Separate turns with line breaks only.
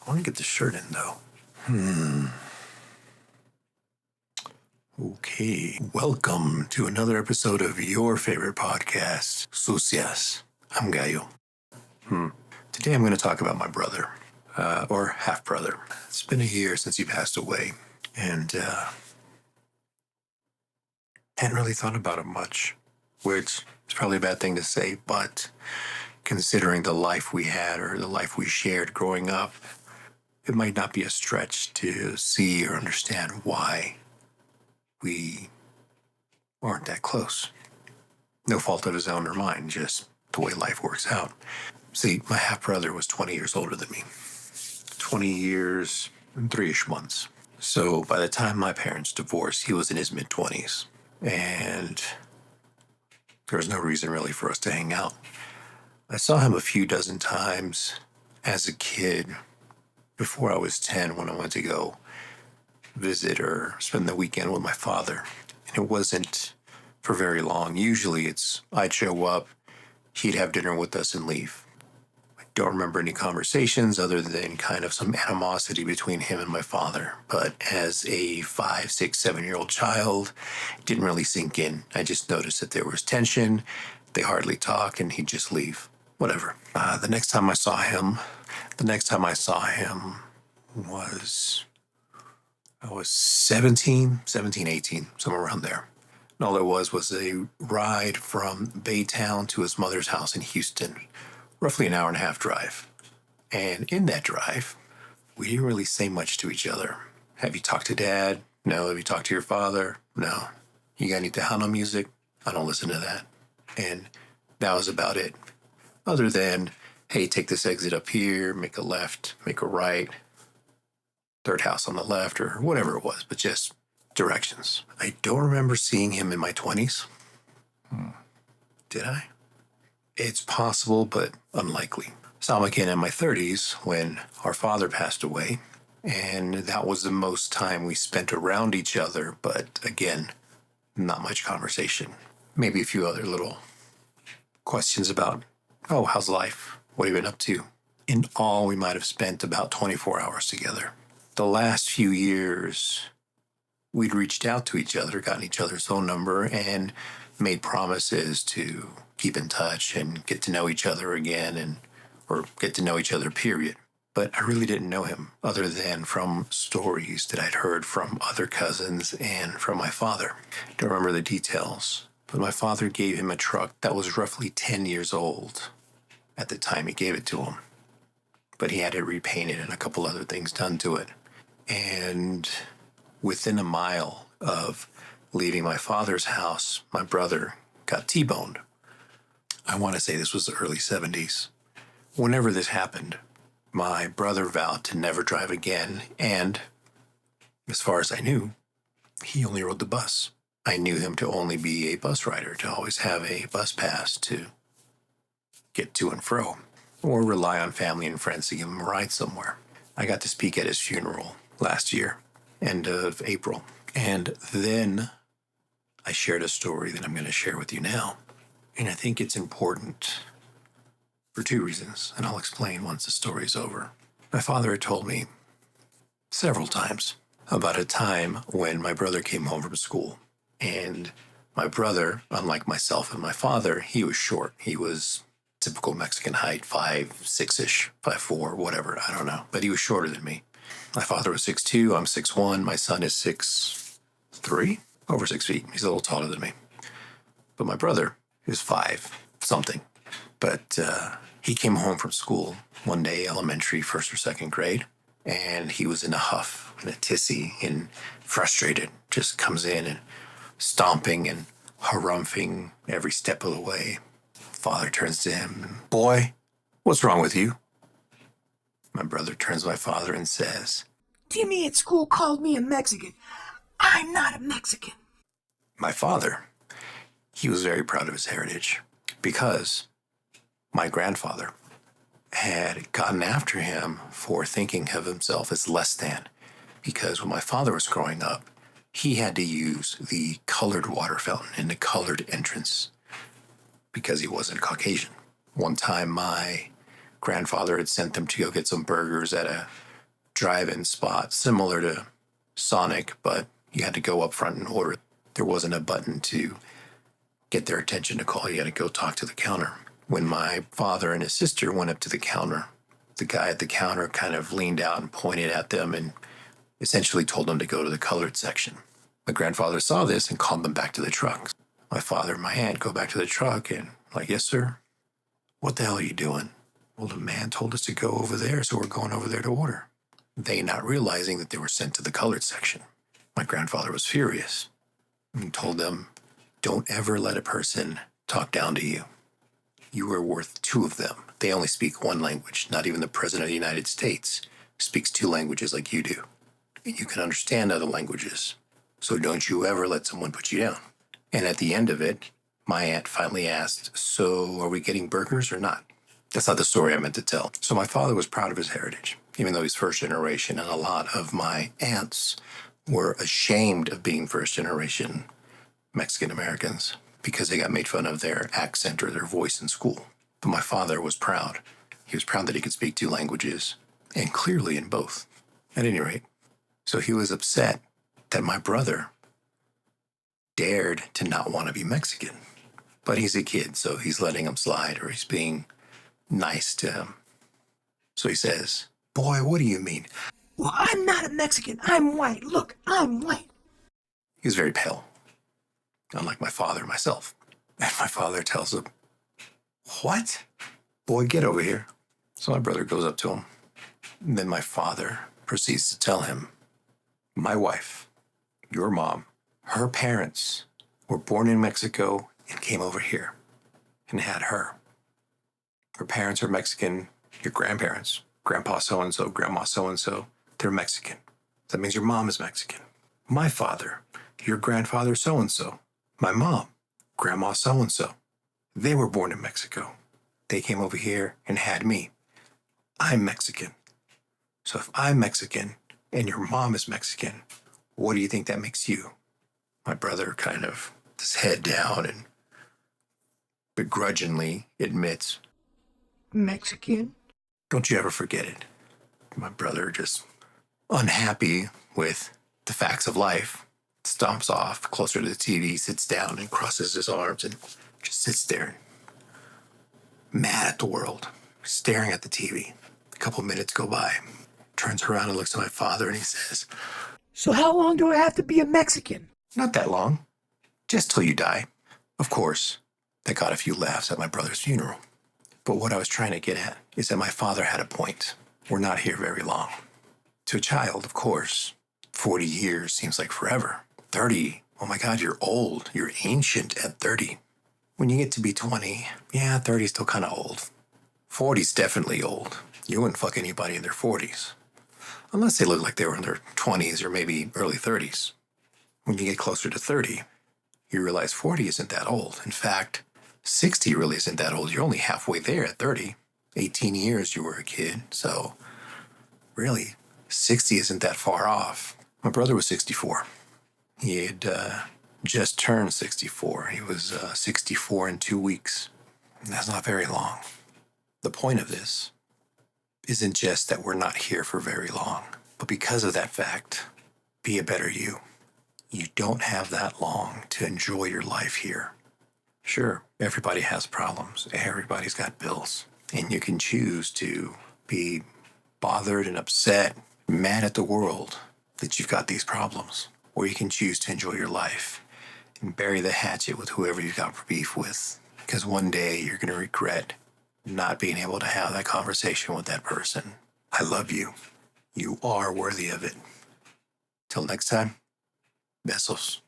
I want to get the shirt in, though. Okay. Welcome to another episode of your favorite podcast, Sucias. I'm Gallo. Today I'm going to talk about my brother, or half-brother. It's been a year since he passed away, and hadn't really thought about him much, which is probably a bad thing to say, but considering the life we had or the life we shared growing up, it might not be a stretch to see or understand why we aren't that close. No fault of his own or mine, just the way life works out. See, my half-brother was 20 years older than me. 20 years and 3-ish months. So by the time my parents divorced, he was in his mid-20s. And there was no reason really for us to hang out. I saw him a few dozen times as a kid before I was 10 when I went to go visit or spend the weekend with my father. And it wasn't for very long. Usually I'd show up, he'd have dinner with us and leave. I don't remember any conversations other than kind of some animosity between him and my father. But as a 5, 6, 7-year-old child, it didn't really sink in. I just noticed that there was tension. They hardly talked and he'd just leave. Whatever. The next time I saw him was, I was 17, 18, somewhere around there. And all it was a ride from Baytown to his mother's house in Houston, roughly an hour and a half drive. And in that drive, we didn't really say much to each other. Have you talked to Dad? No. Have you talked to your father? No. You got any Tejano music? I don't listen to that. And that was about it. Other than, hey, take this exit up here, make a left, make a right, third house on the left, or whatever it was, but just directions. I don't remember seeing him in my 20s. Did I? It's possible, but unlikely. Saw him again in my 30s when our father passed away, and that was the most time we spent around each other, but again, not much conversation. Maybe a few other little questions about, oh, how's life? What have you been up to? In all, we might have spent about 24 hours together. The last few years, we'd reached out to each other, gotten each other's phone number, and made promises to keep in touch and get to know each other again, or get to know each other, period. But I really didn't know him other than from stories that I'd heard from other cousins and from my father. Don't remember the details, but my father gave him a truck that was roughly 10 years old at the time he gave it to him. But he had it repainted and a couple other things done to it. And within a mile of leaving my father's house, my brother got T-boned. I want to say this was the early 70s. Whenever this happened, my brother vowed to never drive again, and as far as I knew, he only rode the bus. I knew him to only be a bus rider, to always have a bus pass to get to and fro, or rely on family and friends to give him a ride somewhere. I got to speak at his funeral last year, end of April, and then I shared a story that I'm going to share with you now. And I think it's important for 2 reasons, and I'll explain once the story's over. My father had told me several times about a time when my brother came home from school. And my brother, unlike myself and my father, he was short. He was typical Mexican height, 5'6"-ish, 5'4", whatever, I don't know. But he was shorter than me. My father was 6'2", I'm 6'1", my son is 6'3", over 6 feet. He's a little taller than me. But my brother is 5 something. But he came home from school one day, elementary, 1st or 2nd grade, and he was in a huff, in a tizzy, and frustrated. Just comes in and stomping and harumphing every step of the way. Father turns to him, "Boy, what's wrong with you?" My brother turns to my father and says,
Timmy at school called me a Mexican. I'm not a Mexican.
My father, he was very proud of his heritage because my grandfather had gotten after him for thinking of himself as less than. Because when my father was growing up, he had to use the colored water fountain in the colored entrance because he wasn't Caucasian. One time, my grandfather had sent them to go get some burgers at a drive-in spot similar to Sonic, but you had to go up front and order. There wasn't a button to get their attention to call. You had to go talk to the counter. When my father and his sister went up to the counter, the guy at the counter kind of leaned out and pointed at them and essentially told them to go to the colored section. My grandfather saw this and called them back to the truck. My father and my aunt go back to the truck and like, yes, sir. What the hell are you doing? Well, the man told us to go over there, so we're going over there to order. They not realizing that they were sent to the colored section. My grandfather was furious and told them, don't ever let a person talk down to you. You are worth two of them. They only speak one language. Not even the President of the United States speaks two languages like you do. And you can understand other languages. So don't you ever let someone put you down. And at the end of it, my aunt finally asked, so are we getting burgers or not? That's not the story I meant to tell. So my father was proud of his heritage, even though he's first generation. And a lot of my aunts were ashamed of being first generation Mexican Americans because they got made fun of their accent or their voice in school. But my father was proud. He was proud that he could speak two languages and clearly in both, at any rate. So he was upset that my brother dared to not want to be Mexican. But he's a kid, so he's letting him slide, or he's being nice to him. So he says, boy, what do you mean?
Well, I'm not a Mexican. I'm white. Look, I'm white.
He was very pale, unlike my father and myself. And my father tells him, what? Boy, get over here. So my brother goes up to him. And then my father proceeds to tell him, my wife, your mom, her parents were born in Mexico and came over here and had her. Her parents are Mexican, your grandparents, grandpa so-and-so, grandma so-and-so, they're Mexican. That means your mom is Mexican. My father, your grandfather so-and-so, my mom, grandma so-and-so, they were born in Mexico. They came over here and had me. I'm Mexican. So if I'm Mexican and your mom is Mexican, what do you think that makes you? My brother kind of his head down and begrudgingly admits,
Mexican?
don't you ever forget it. My brother, just unhappy with the facts of life, stomps off closer to the TV, sits down and crosses his arms and just sits there, mad at the world, staring at the TV. A couple minutes go by, turns around and looks at my father and he says,
So how long do I have to be a Mexican?
not that long, just till you die. Of course, that got a few laughs at my brother's funeral. But what I was trying to get at is that my father had a point. We're not here very long. To a child, of course, 40 years seems like forever. 30, oh my God, you're old. You're ancient at 30. When you get to be 20, yeah, 30 is still kind of old. 40 is definitely old. You wouldn't fuck anybody in their 40s. Unless they look like they were in their 20s or maybe early 30s. When you get closer to 30, you realize 40 isn't that old. In fact, 60 really isn't that old. You're only halfway there at 30. 18 years you were a kid, so really, 60 isn't that far off. My brother was 64. He had just turned 64. He was 64 in 2 weeks. And that's not very long. The point of this isn't just that we're not here for very long, but because of that fact, be a better you. You don't have that long to enjoy your life here. Sure, everybody has problems. Everybody's got bills. And you can choose to be bothered and upset, mad at the world that you've got these problems. Or you can choose to enjoy your life and bury the hatchet with whoever you've got beef with. Because one day you're going to regret not being able to have that conversation with that person. I love you. You are worthy of it. Till next time, besos.